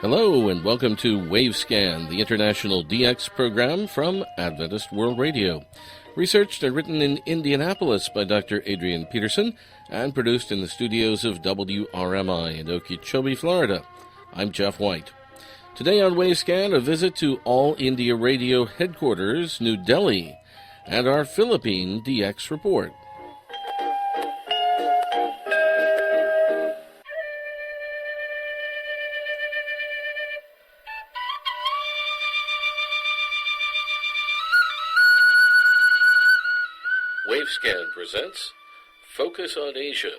Hello and welcome to Wavescan, the international DX program from Adventist World Radio. Researched and written in Indianapolis by Dr. Adrian Peterson and produced in the studios of WRMI in Okeechobee, Florida. I'm Jeff White. Today on Wavescan, a visit to All India Radio headquarters, New Delhi, and our Philippine DX report. Wavescan presents Focus on Asia,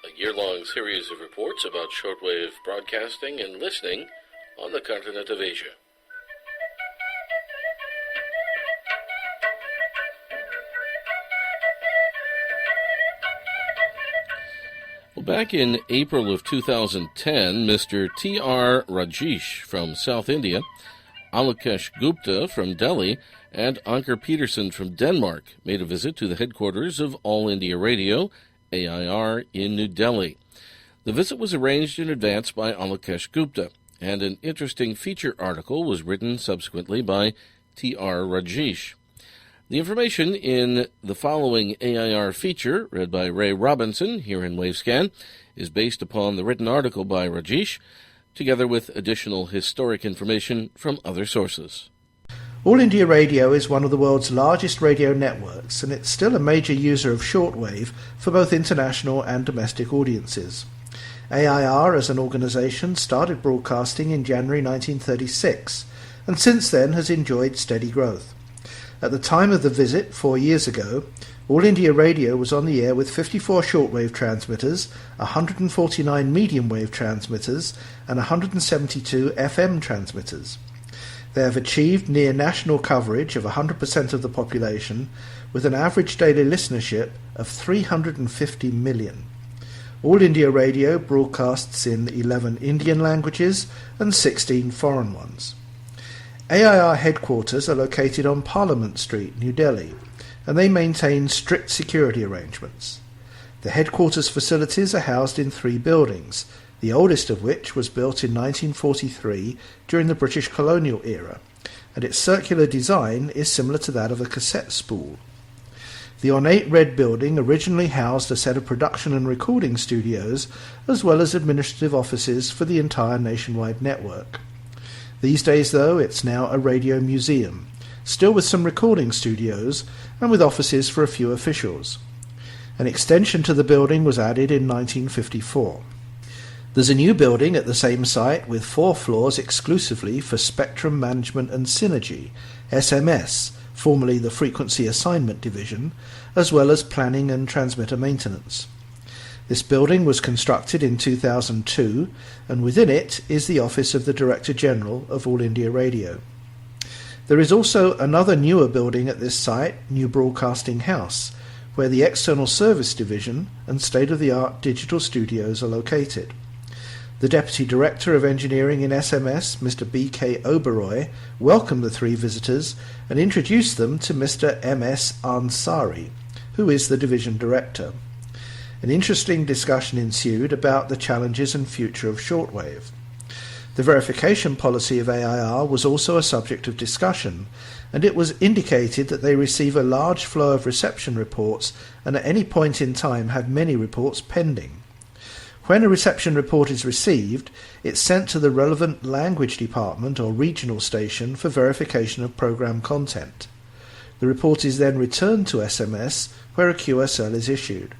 a year-long series of reports about shortwave broadcasting and listening on the continent of Asia. Well, back in April of 2010, Mr. T.R. Rajesh from South India, Alokesh Gupta from Delhi, and Anker Peterson from Denmark made a visit to the headquarters of All India Radio, AIR, in New Delhi. The visit was arranged in advance by Alokesh Gupta, and an interesting feature article was written subsequently by T.R. Rajesh. The information in the following AIR feature, read by Ray Robinson here in Wavescan, is based upon the written article by Rajesh, together with additional historic information from other sources. All India Radio is one of the world's largest radio networks, and it's still a major user of shortwave for both international and domestic audiences. AIR as an organisation started broadcasting in January 1936, and since then has enjoyed steady growth. At the time of the visit 4 years ago, All India Radio was on the air with 54 shortwave transmitters, 149 medium wave transmitters, and 172 FM transmitters. They have achieved near national coverage of 100% of the population, with an average daily listenership of 350 million. All India Radio broadcasts in 11 Indian languages and 16 foreign ones. AIR headquarters are located on Parliament Street, New Delhi, and they maintain strict security arrangements. The headquarters facilities are housed in 3 buildings, the oldest of which was built in 1943 during the British colonial era, and its circular design is similar to that of a cassette spool. The ornate red building originally housed a set of production and recording studios, as well as administrative offices for the entire nationwide network. These days, though, it's now a radio museum, still with some recording studios and with offices for a few officials. An extension to the building was added in 1954. There's a new building at the same site with 4 floors exclusively for Spectrum Management and Synergy, SMS, formerly the Frequency Assignment Division, as well as planning and transmitter maintenance. This building was constructed in 2002, and within it is the office of the Director General of All India Radio. There is also another newer building at this site, New Broadcasting House, where the External Service Division and state-of-the-art digital studios are located. The Deputy Director of Engineering in SMS, Mr. B.K. Oberoi, welcomed the 3 visitors and introduced them to Mr. M.S. Ansari, who is the Division Director. An interesting discussion ensued about the challenges and future of shortwave. The verification policy of AIR was also a subject of discussion, and it was indicated that they receive a large flow of reception reports and at any point in time have many reports pending. When a reception report is received, it's sent to the relevant language department or regional station for verification of program content. The report is then returned to SMS, where a QSL is issued.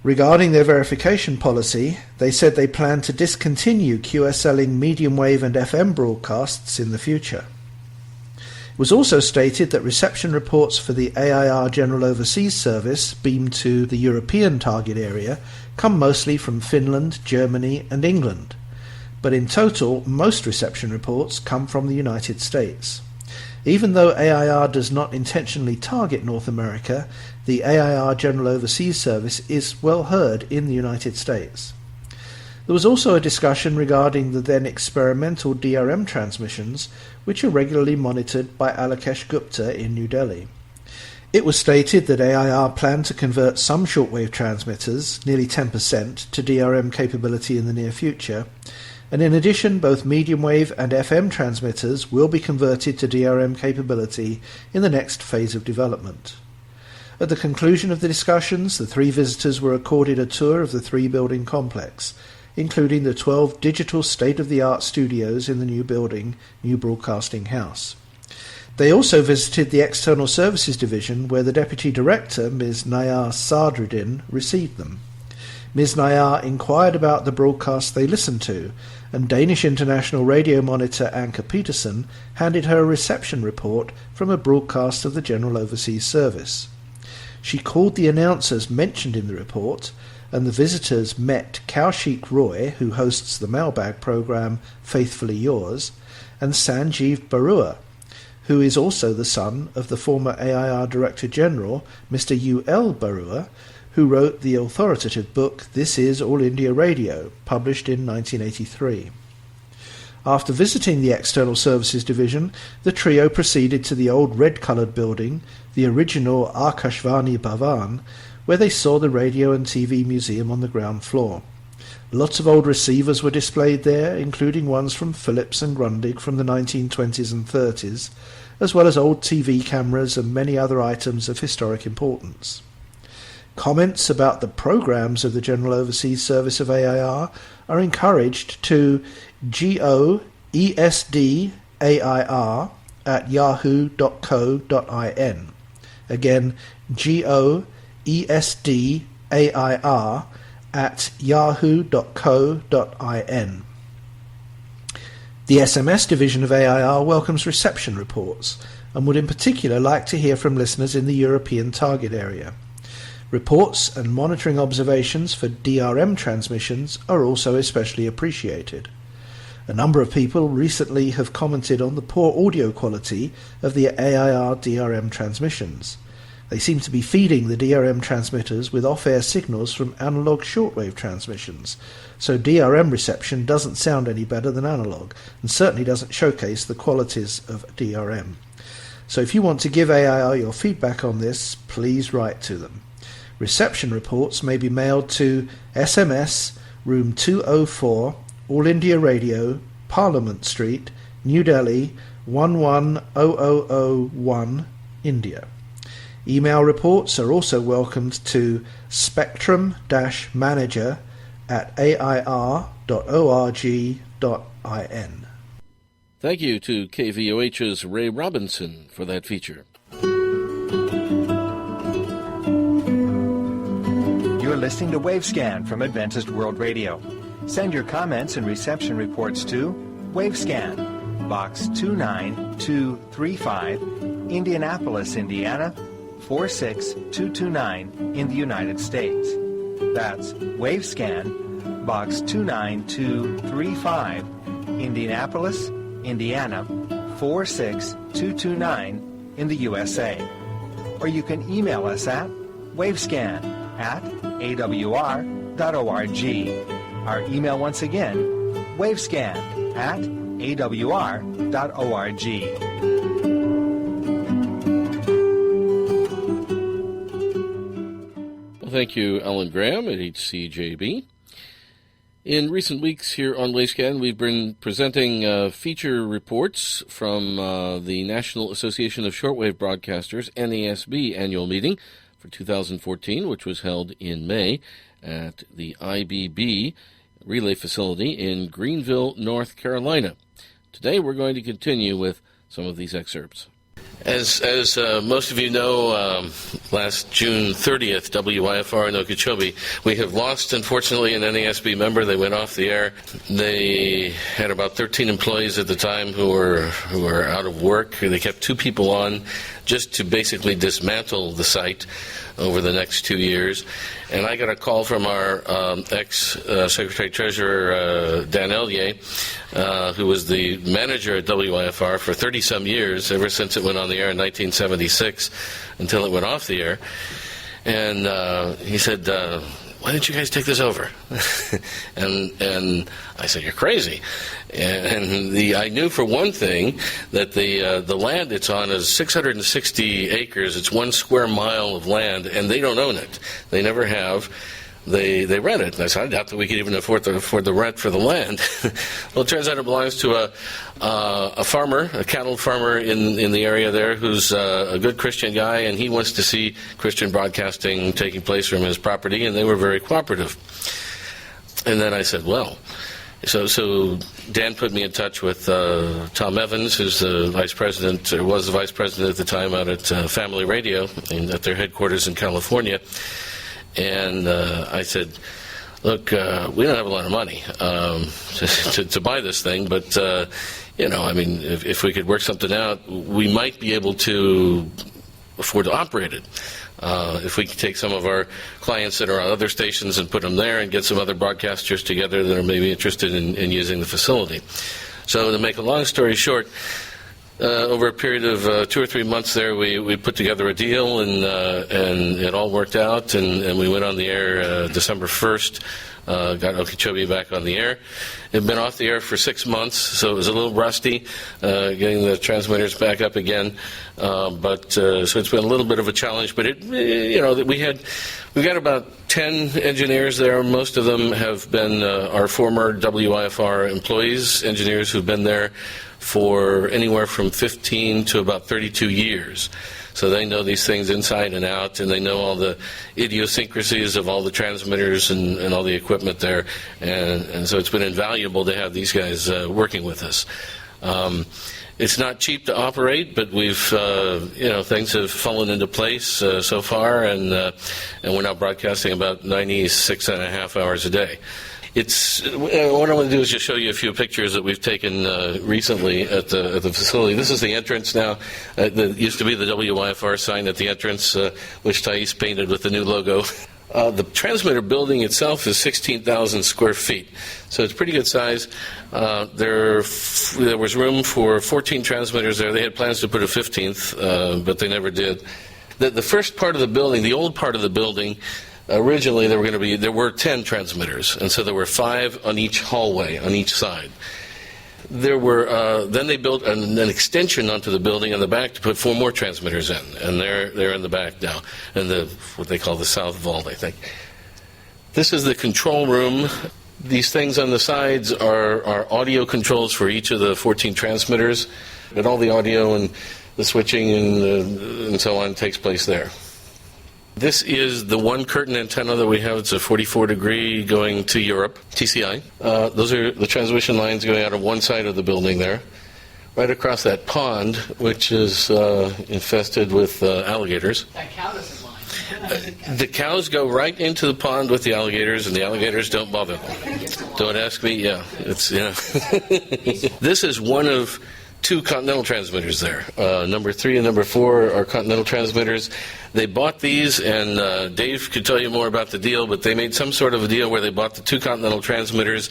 Regarding their verification policy, they said they plan to discontinue QSLing medium wave and FM broadcasts in the future. It was also stated that reception reports for the AIR General Overseas Service beamed to the European target area come mostly from Finland, Germany and England, but in total most reception reports come from the United States. Even though AIR does not intentionally target North America, the AIR General Overseas Service is well heard in the United States. There was also a discussion regarding the then experimental DRM transmissions, which are regularly monitored by Alokesh Gupta in New Delhi. It was stated that AIR planned to convert some shortwave transmitters, nearly 10%, to DRM capability in the near future, and in addition both medium wave and FM transmitters will be converted to DRM capability in the next phase of development. At the conclusion of the discussions, the three visitors were accorded a tour of the three-building complex, including the 12 digital state-of-the-art studios in the new building, New Broadcasting House. They also visited the External Services Division, where the Deputy Director, Ms. Nayar Sadruddin, received them. Ms. Nayar inquired about the broadcasts they listened to, and Danish International Radio Monitor Anker Petersen handed her a reception report from a broadcast of the General Overseas Service. She called the announcers mentioned in the report, and the visitors met Kaushik Roy, who hosts the mailbag program Faithfully Yours, and Sanjeev Barua, who is also the son of the former AIR Director General, Mr. U.L. Barua, who wrote the authoritative book This Is All India Radio, published in 1983. After visiting the External Services Division, the trio proceeded to the old red-coloured building, the original Akashvani Bhavan, where they saw the radio and TV museum on the ground floor. Lots of old receivers were displayed there, including ones from Philips and Grundig from the 1920s and 30s, as well as old TV cameras and many other items of historic importance. Comments about the programs of the General Overseas Service of AIR are encouraged to goesdair@yahoo.co.in. Again, goesdair@yahoo.co.in. The SMS division of AIR welcomes reception reports and would in particular like to hear from listeners in the European target area. Reports and monitoring observations for DRM transmissions are also especially appreciated. A number of people recently have commented on the poor audio quality of the AIR DRM transmissions. They seem to be feeding the DRM transmitters with off-air signals from analog shortwave transmissions, so DRM reception doesn't sound any better than analog, and certainly doesn't showcase the qualities of DRM. So if you want to give AIR your feedback on this, please write to them. Reception reports may be mailed to SMS, Room 204, All India Radio, Parliament Street, New Delhi, 110001, India. Email reports are also welcomed to spectrum-manager@air.org.in. Thank you to KVOH's Ray Robinson for that feature. You're listening to Wavescan from Adventist World Radio. Send your comments and reception reports to Wavescan, Box 29235, Indianapolis, Indiana, 46229 in the United States. That's Wavescan, Box 29235, Indianapolis, Indiana, 46229 in the USA. Or you can email us at wavescan@awr.org. Our email once again, wavescan@awr.org. Well, thank you, Alan Graham at HCJB. In recent weeks here on Wavescan, we've been presenting feature reports from the National Association of Shortwave Broadcasters, NASB, annual meeting for 2014, which was held in May at the IBB Relay Facility in Greenville, North Carolina. Today we're going to continue with some of these excerpts. As most of you know, last June 30th, WIFR in Okeechobee, we have lost, unfortunately, an NASB member. They went off the air. They had about 13 employees at the time who were out of work. They kept 2 people on just to basically dismantle the site over the next 2 years. And I got a call from our ex-Secretary-Treasurer, Dan Ellier, who was the manager at WIFR for 30-some years, ever since it went on the air in 1976 until it went off the air. And he said, why don't you guys take this over? and I said, you're crazy. And I knew for one thing that the land it's on is 660 acres. It's 1 square mile of land, and they don't own it. They never have. they rent it. And I said, I doubt that we could even afford the rent for the land. Well, it turns out it belongs to a farmer, a cattle farmer in the area there, who's a good Christian guy, and he wants to see Christian broadcasting taking place from his property, and they were very cooperative. And then I said, well, so Dan put me in touch with Tom Evans, who's the vice president, or was the vice president at the time out at Family Radio at their headquarters in California. And I said, look, we don't have a lot of money to buy this thing, but, if we could work something out, we might be able to afford to operate it. If we could take some of our clients that are on other stations and put them there and get some other broadcasters together that are maybe interested in using the facility. So to make a long story short, over a period of 2 or 3 months there, we put together a deal, and it all worked out, and we went on the air December 1st, got Okeechobee back on the air. It had been off the air for 6 months, so it was a little rusty getting the transmitters back up again. So it's been a little bit of a challenge, but we've got about 10 engineers there. Most of them have been our former WIFR employees, engineers who've been there for anywhere from 15 to about 32 years. So they know these things inside and out, and they know all the idiosyncrasies of all the transmitters and all the equipment there. And so it's been invaluable to have these guys working with us. It's not cheap to operate, but we've, things have fallen into place so far, and we're now broadcasting about 96.5 hours a day. What I want to do is just show you a few pictures that we've taken recently at the facility. This is the entrance now. There used to be the WIFR sign at the entrance, which Thais painted with the new logo. The transmitter building itself is 16,000 square feet, so it's pretty good size. There was room for 14 transmitters there. They had plans to put a 15th, but they never did. The first part of the building, the old part of the building, originally there were 10 transmitters, and so there were 5 on each hallway, on each side. There were then they built an extension onto the building in the back to put 4 more transmitters in, and they're in the back now, in what they call the south vault, I think. This is the control room. These things on the sides are audio controls for each of the 14 transmitters, and all the audio and the switching and so on takes place there. This is the one curtain antenna that we have. It's a 44-degree going to Europe, TCI. Those are the transmission lines going out of one side of the building there. Right across that pond, which is infested with alligators. That cow doesn't mind. The cows go right into the pond with the alligators, and the alligators don't bother them. Don't ask me. Yeah, it's This is one of 2 Continental transmitters there. Number 3 and number 4 are Continental transmitters. They bought these, and Dave could tell you more about the deal, but they made some sort of a deal where they bought the 2 Continental transmitters,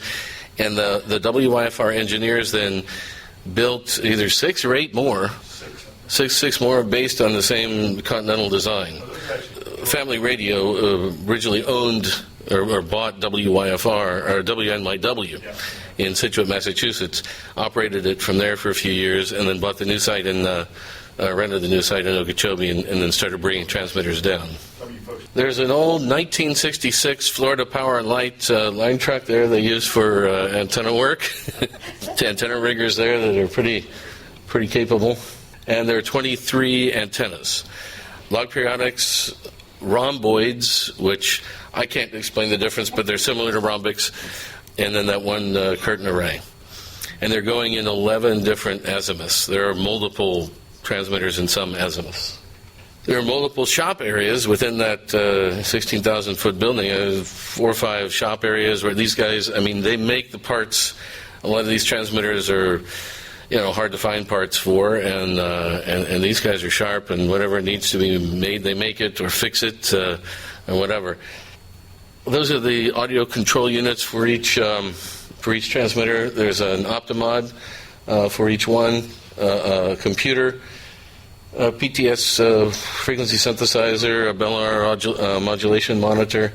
and the WIFR engineers then built either 6 or 8 more, 6 more based on the same Continental design. Family Radio originally owned or bought WIFR, or WNYW, in Scituate, Massachusetts, operated it from there for a few years, and then bought the new site in rented the new site in Okeechobee, and then started bringing transmitters down. There's an old 1966 Florida Power and Light line truck there they use for antenna work. Antenna riggers there that are pretty capable. And there are 23 antennas. Log periodics, rhomboids, which I can't explain the difference, but they're similar to rhombics, and then that one curtain array. And they're going in 11 different azimuths. There are multiple transmitters in some azimuths. There are multiple shop areas within that 16,000-foot building. 4 or 5 shop areas where these guys, they make the parts. A lot of these transmitters are, hard to find parts for, and these guys are sharp, and whatever needs to be made, they make it or fix it or whatever. Those are the audio control units for each transmitter. There's an Optimod for each one, a computer, a PTS frequency synthesizer, a Bell modulation monitor.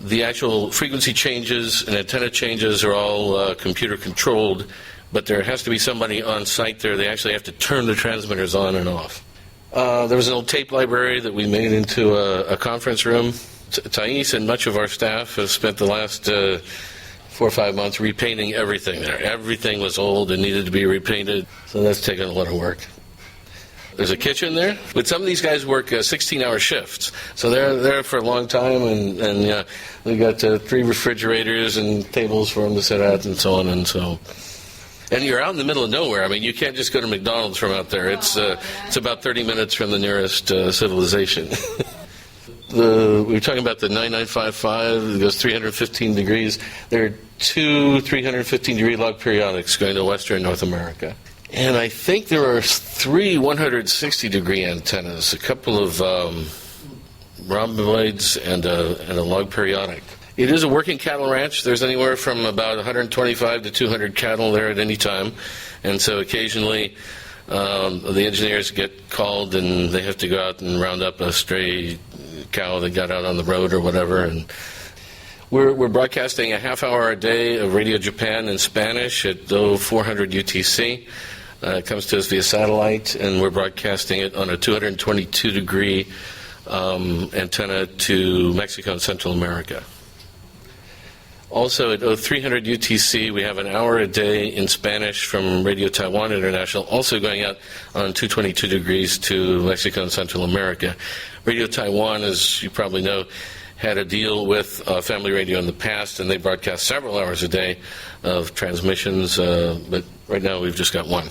The actual frequency changes and antenna changes are all computer controlled, but there has to be somebody on site there. They actually have to turn the transmitters on and off. There was an old tape library that we made into a conference room. Thais and much of our staff have spent the last 4 or 5 months repainting everything there. Everything was old and needed to be repainted, so that's taken a lot of work. There's a kitchen there, but some of these guys work 16-hour shifts, so they're there for a long time, and we got 3 refrigerators and tables for them to sit at, and so on and so. And you're out in the middle of nowhere. I mean, you can't just go to McDonald's from out there. It's about 30 minutes from the nearest civilization. We were talking about the 9955. It goes 315 degrees. There are 2 315-degree log periodics going to Western North America. And I think there are 3 160-degree antennas, a couple of rhomboids, and a log periodic. It is a working cattle ranch. There's anywhere from about 125 to 200 cattle there at any time. And so occasionally the engineers get called and they have to go out and round up a stray cow that got out on the road or whatever. And we're broadcasting a half hour a day of Radio Japan in Spanish at 400 UTC. It comes to us via satellite, and we're broadcasting it on a 222-degree antenna to Mexico and Central America. Also, at 300 UTC, we have an hour a day in Spanish from Radio Taiwan International, also going out on 222 degrees to Mexico and Central America. Radio Taiwan, as you probably know, had a deal with Family Radio in the past, and they broadcast several hours a day of transmissions, but right now we've just got one.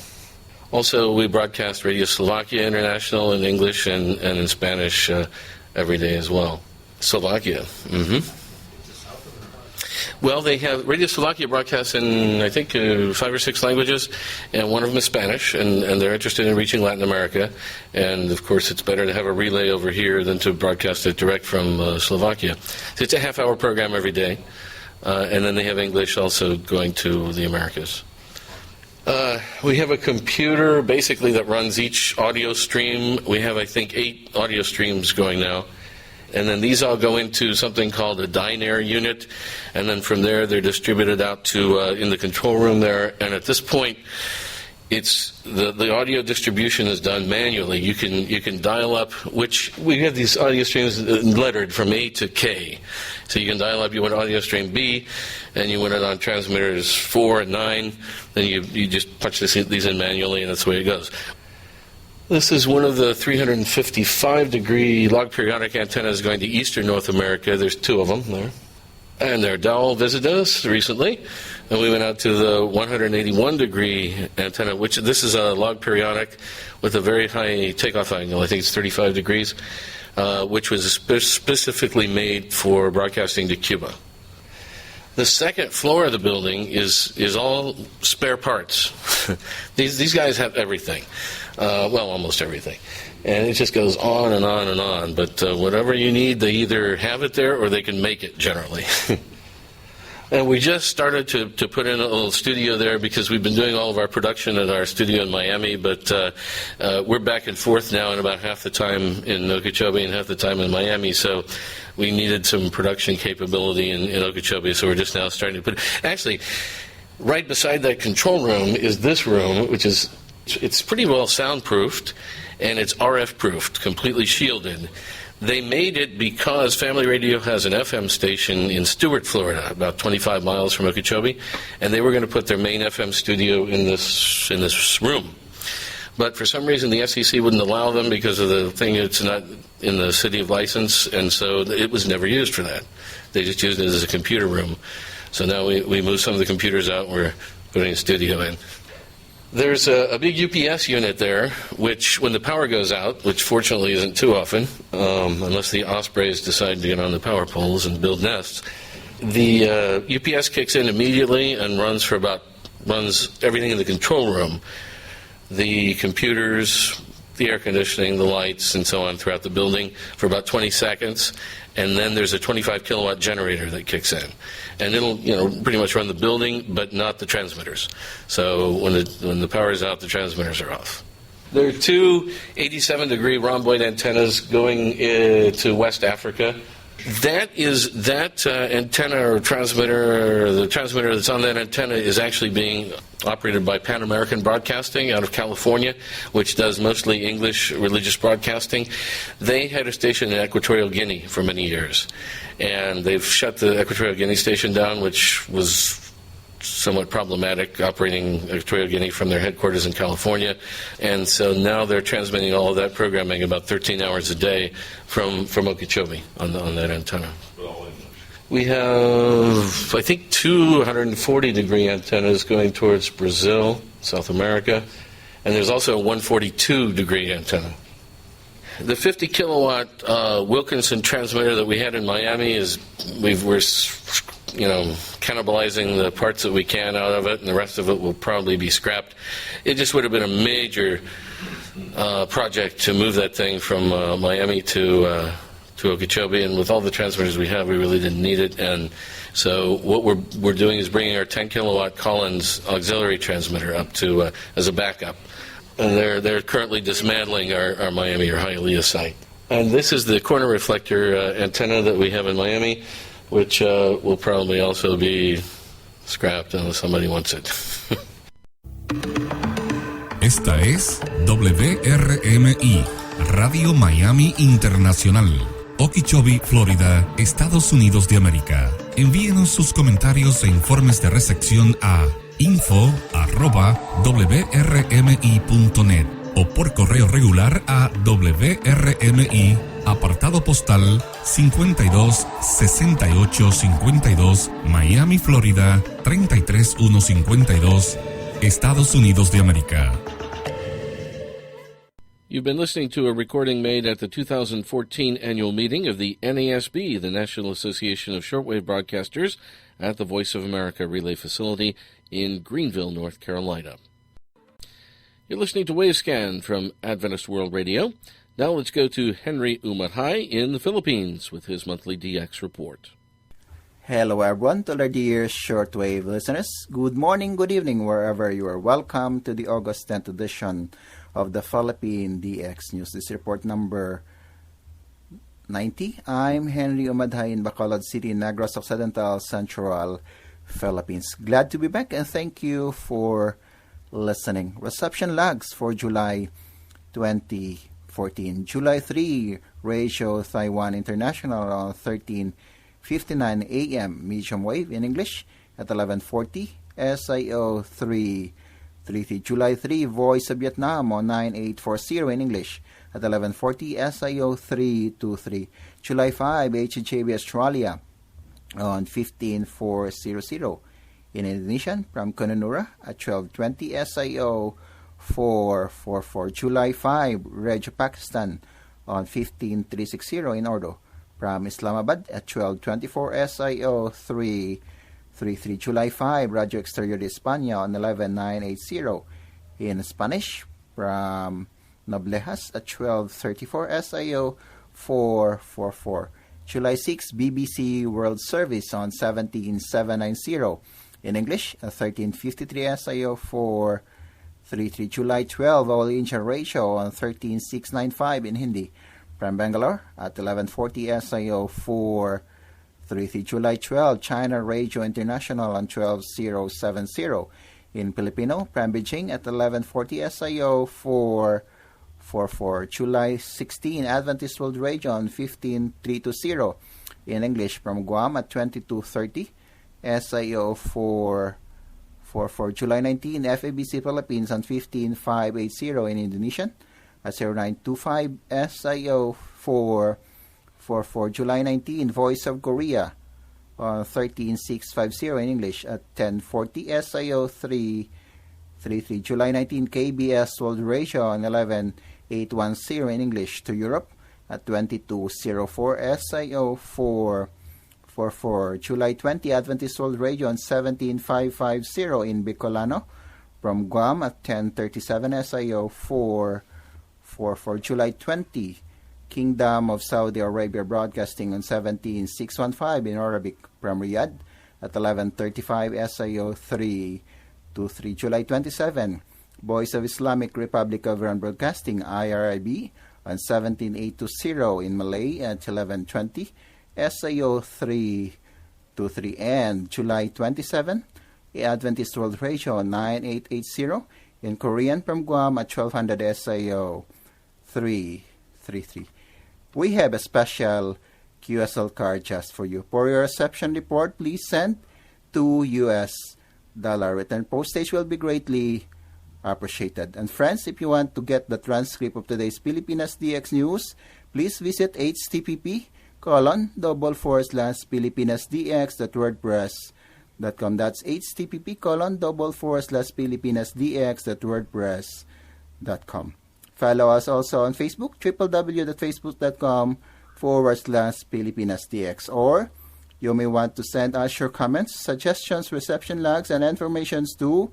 Also, we broadcast Radio Slovakia International in English and in Spanish every day as well. Slovakia. Mm-hmm. Well, they have Radio Slovakia broadcasts in, I think, 5 or 6 languages, and one of them is Spanish, and they're interested in reaching Latin America. And, of course, it's better to have a relay over here than to broadcast it direct from Slovakia. So it's a half-hour program every day, and then they have English also going to the Americas. We have a computer, basically, that runs each audio stream. We have, I think, 8 audio streams going now. And then these all go into something called a Dynair unit, and then from there they're distributed out to in the control room there. And at this point, it's the audio distribution is done manually. You can dial up which we have these audio streams lettered from A to K, so you can dial up. You want audio stream B, and you want it on transmitters 4 and 9. Then you just punch these in manually, and that's the way it goes. This is one of the 355-degree log periodic antennas going to eastern North America. There's 2 of them there. And their Dowell visited us recently, and we went out to the 181-degree antenna, which this is a log periodic with a very high takeoff angle. I think it's 35 degrees, which was specifically made for broadcasting to Cuba. The second floor of the building is all spare parts. These guys have everything. Well, almost everything. And it just goes on and on and on. But whatever you need, they either have it there or they can make it, generally. And we just started to put in a little studio there because we've been doing all of our production at our studio in Miami, but we're back and forth now, and about half the time in Okeechobee and half the time in Miami, so we needed some production capability in Okeechobee, so we're just now starting to put it. Actually, right beside that control room is this room, which is it's pretty well soundproofed, and it's RF-proofed, completely shielded. They made it because Family Radio has an FM station in Stuart, Florida, about 25 miles from Okeechobee, and they were going to put their main FM studio in this room. But for some reason, the FCC wouldn't allow them because of the thing, it's not in the city of license, and so it was never used for that. They just used it as a computer room. So now we moved some of the computers out, and we're putting a studio in. There's a big UPS unit there, which when the power goes out, which fortunately isn't too often, unless the ospreys decide to get on the power poles and build nests, the UPS kicks in immediately and runs everything in the control room, the computers, the air conditioning, the lights, and so on throughout the building for about 20 seconds. And then there's a 25 kilowatt generator that kicks in, and it'll pretty much run the building, but not the transmitters. So when the power is out, the transmitters are off. There are 2 87-degree rhomboid antennas going to West Africa That antenna or transmitter, the transmitter that's on that antenna is actually being operated by Pan American Broadcasting out of California, which does mostly English religious broadcasting. They had a station in Equatorial Guinea for many years, and they've shut the Equatorial Guinea station down, which was somewhat problematic, operating Equatorial Guinea from their headquarters in California. And so now they're transmitting all of that programming about 13 hours a day from Okeechobee on that antenna. We have, I think, 240-degree antennas going towards Brazil, South America, and there's also a 142-degree antenna. The 50-kilowatt Wilkinson transmitter that we had in Miami we're cannibalizing the parts that we can out of it, and the rest of it will probably be scrapped. It just would have been a major project to move that thing from Miami to Okeechobee, and with all the transmitters we have, we really didn't need it. And so what we're doing is bringing our 10-kilowatt Collins auxiliary transmitter up to as a backup. And they're currently dismantling our Miami or Hialeah site. And this is the corner reflector antenna that we have in Miami, which will probably also be scrapped unless somebody wants it. Esta es WRMI, Radio Miami Internacional, Okeechobee, Florida, Estados Unidos de América. Envíenos sus comentarios e informes de recepción a info@wrmi.net o por correo regular a WRMI, apartado postal 526852, Miami, Florida 33152, Estados Unidos de América. You've been listening to a recording made at the 2014 annual meeting of the NASB, the National Association of Shortwave Broadcasters, at the Voice of America Relay Facility in Greenville, North Carolina. You're listening to Wavescan from Adventist World Radio. Now let's go to Henry Umathay in the Philippines with his monthly DX report. Hello everyone, to our dear shortwave listeners. Good morning, good evening, wherever you are. Welcome to the August 10th edition of the Philippine DX News. This is report number 90. I'm Henry Umathay in Bacolod City, Negros Occidental, Central Philippines. Glad to be back and thank you for listening. Reception lags for July 2014. July 3, Radio Taiwan International on 13:59 a.m. medium wave in English at 11:40. SIO 333. July 3, Voice of Vietnam on 9840 in English at 11:40. SIO 323. July 5, HJB Australia on 15400 in Indonesian from Kununurra at 12:20. SIO 444. July 5, Radio Pakistan on 15360 in Ordo from Islamabad at 12:24. SIO 333. July 5, Radio Exterior de España on 11980 in Spanish from Noblejas at 12:34. SIO 444. July 6, BBC World Service on 17790 in English at 13:53. SIO 433. July 12, All India Radio on 13695 in Hindi from Bangalore at 11:40. SIO 433. July 12, China Radio International on 12070 in Filipino from Beijing at 11:40. SIO 444. July 16, Adventist World Radio on 15320 in English from Guam at 2230. SIO 444. July 19, FABC Philippines on 15580 in Indonesian at 0925. SIO 444. July 19, Voice of Korea on 13650 in English at 1040. SIO 333. July 19, KBS World Radio on 11810 in English to Europe at 2204. SIO 444. July 20, Adventist World Radio on 17550 in Bicolano from Guam at 1037. SIO 444. July 20, Kingdom of Saudi Arabia Broadcasting on 17615 in Arabic from Riyadh at 1135. SIO 323. July 27, Voice of Islamic Republic of Iran Broadcasting, IRIB, on 17820 in Malay at 1120. SIO 323. And July 27, Adventist World Radio 9880. In Korean from Guam at 1200 SIO 333. We have a special QSL card just for you. For your reception report, please send $2 US. Return postage will be greatly appreciated. And friends, if you want to get the transcript of today's Pilipinas DX news, please visit http://filipinasdx.wordpress.com. That's http://filipinasdx.wordpress.com. Follow us also on Facebook, www.facebook.com/filipinasdx. Or you may want to send us your comments, suggestions, reception logs, and informations to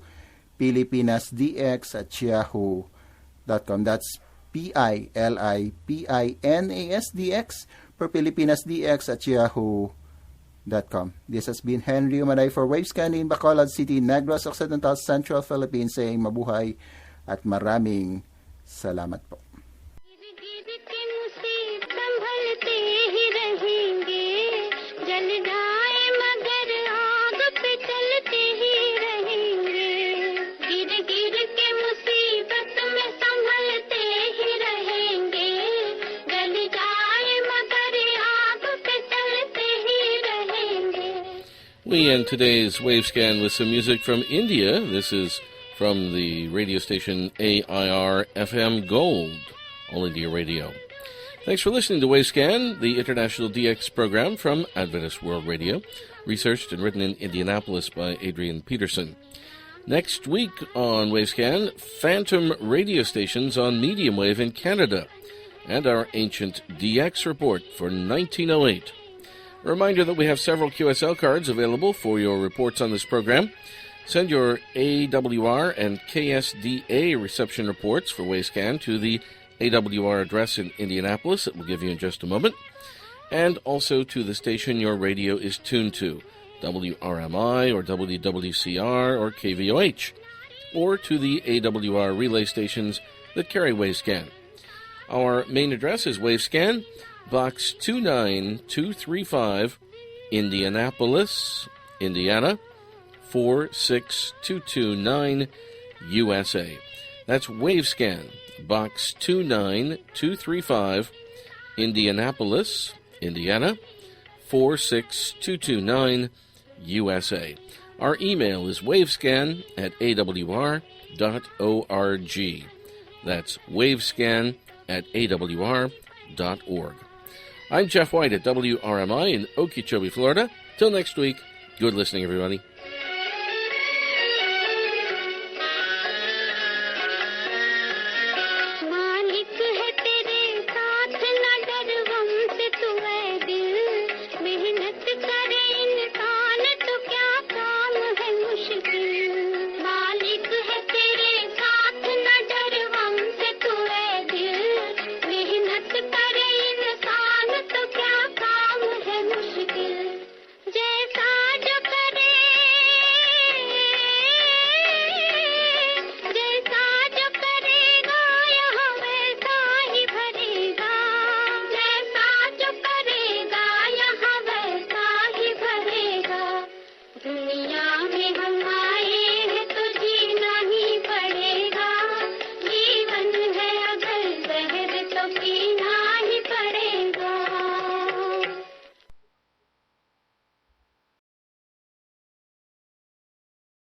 filipinasdx@yahoo.com. That's PILIPINASDX for filipinasdx@yahoo.com. This has been Henry Umaday for Wavescan in Bacolod City, Negros Occidental, Central Philippines, saying mabuhay at maraming salamat po. We end today's Wavescan with some music from India. This is from the radio station AIR FM Gold, All India Radio. Thanks for listening to Wavescan, the International DX program from Adventist World Radio, researched and written in Indianapolis by Adrian Peterson. Next week on Wavescan, phantom radio stations on medium wave in Canada, and our ancient DX report for 1908. A reminder that we have several QSL cards available for your reports on this program. Send your AWR and KSDA reception reports for Wavescan to the AWR address in Indianapolis that we'll give you in just a moment, and also to the station your radio is tuned to, WRMI or WWCR or KVOH, or to the AWR relay stations that carry Wavescan. Our main address is Wavescan, Box 29235, Indianapolis, Indiana, 46229, USA. That's Wavescan, Box 29235, Indianapolis, Indiana, 46229, USA. Our email is wavescan@awr.org. That's wavescan@awr.org. I'm Jeff White at WRMI in Okeechobee, Florida. Till next week, good listening, everybody.